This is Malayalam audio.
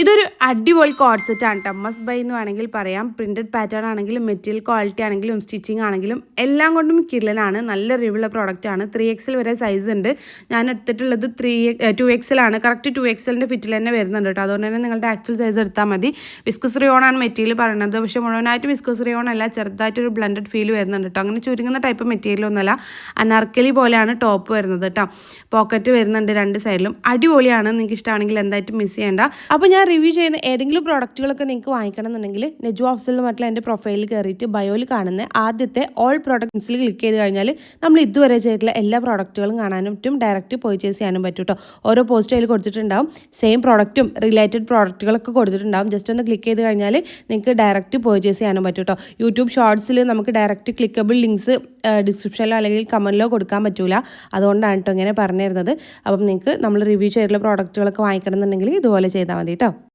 ഇതൊരു അടിപൊളി കോഡ് സെറ്റ് ആണ് കേട്ടോ. മസ്റ്റ് ബൈ എന്ന് വേണമെങ്കിൽ പറയാം. പ്രിന്റഡ് പാറ്റേൺ ആണെങ്കിലും മെറ്റീരിയൽ ക്വാളിറ്റി ആണെങ്കിലും സ്റ്റിച്ചിങ് ആണെങ്കിലും എല്ലാം കൊണ്ടും കിടലനാണ്. നല്ല റിവ്യുള്ള പ്രോഡക്റ്റ് ആണ്. 3XL വരെ സൈസ് ഉണ്ട്. ഞാൻ എടുത്തിട്ടുള്ളത് 2XL ആണ്. കറക്റ്റ് 2XLൻ്റെ ഫിറ്റിൽ തന്നെ വരുന്നുണ്ട് കേട്ടോ. അതുകൊണ്ട് തന്നെ നിങ്ങളുടെ ആക്ച്വൽ സൈസ് എടുത്താൽ മതി. വിസ്കസ് റിയോൺ ആണ് മെറ്റീരിയൽ പറയുന്നത്. പക്ഷേ മുഴുവനായിട്ട് വിസ്കസ് റിയോൺ അല്ല, ചെറുതായിട്ടൊരു ബ്ലൻഡഡ് ഫീൽ വരുന്നുണ്ട് കേട്ടോ. അങ്ങനെ ചുരുങ്ങുന്ന ടൈപ്പ് മെറ്റീരിയൽ ഒന്നുമല്ല. അനാർക്കലി പോലെയാണ് ടോപ്പ് വരുന്നത് കേട്ടോ. പോക്കറ്റ് വരുന്നുണ്ട് രണ്ട് സൈഡിലും. അടിപൊളിയാണ്. നിങ്ങൾക്ക് ഇഷ്ടമാണെങ്കിൽ എന്തായിട്ടും മിസ് ചെയ്യേണ്ട. അപ്പോൾ ഞാൻ റിവ്യൂ ചെയ്യുന്ന ഏതെങ്കിലും പ്രോഡക്റ്റുകളൊക്കെ നിങ്ങൾക്ക് വാങ്ങിക്കണം എന്നുണ്ടെങ്കിൽ നെജു ഓഫ്സൽ എന്ന് പറഞ്ഞാൽ എൻ്റെ പ്രൊഫൈലിൽ കയറിയിട്ട് ബയോയിൽ കാണുന്ന ആദ്യത്തെ ഓൾ പ്രോഡക്ട്സിൽ ക്ലിക്ക് ചെയ്ത് കഴിഞ്ഞാൽ നമ്മൾ ഇതുവരെ ചെയ്തിട്ടുള്ള എല്ലാ പ്രോഡക്റ്റുകളും കാണാനും പറ്റും. ഡയറക്റ്റ് പർച്ചേസ് ചെയ്യാനും പറ്റും കേട്ടോ. ഓരോ പോസ്റ്റ് അതിൽ കൊടുത്തിട്ടുണ്ടാവും. സെയിം പ്രോഡക്റ്റും റിലേറ്റഡ് പ്രോഡക്റ്റുകളൊക്കെ കൊടുത്തിട്ടുണ്ടാവും. ജസ്റ്റ് ഒന്ന് ക്ലിക്ക് ചെയ്ത് കഴിഞ്ഞാൽ നിങ്ങൾക്ക് ഡയറക്റ്റ് പർച്ചേസ് ചെയ്യാനും പറ്റും കേട്ടോ. യൂട്യൂബ് ഷോർട്സിൽ നമുക്ക് ഡയറക്റ്റ് ക്ലിക്കബിൾ ലിങ്ക്സ് ഡിസ്ക്രിപ്ഷനിലോ അല്ലെങ്കിൽ കമൻറ്റിലോ കൊടുക്കാൻ പറ്റില്ല. അതുകൊണ്ടാണ് കേട്ടോ ഇങ്ങനെ പറഞ്ഞു തരുന്നത്. അപ്പം നിങ്ങൾക്ക് നമ്മൾ റിവ്യൂ ചെയ്തിട്ടുള്ള പ്രോഡക്റ്റുകളൊക്കെ വാങ്ങിക്കണം എന്നുണ്ടെങ്കിൽ ഇതുപോലെ ചെയ്താൽ മതി കേട്ടോ.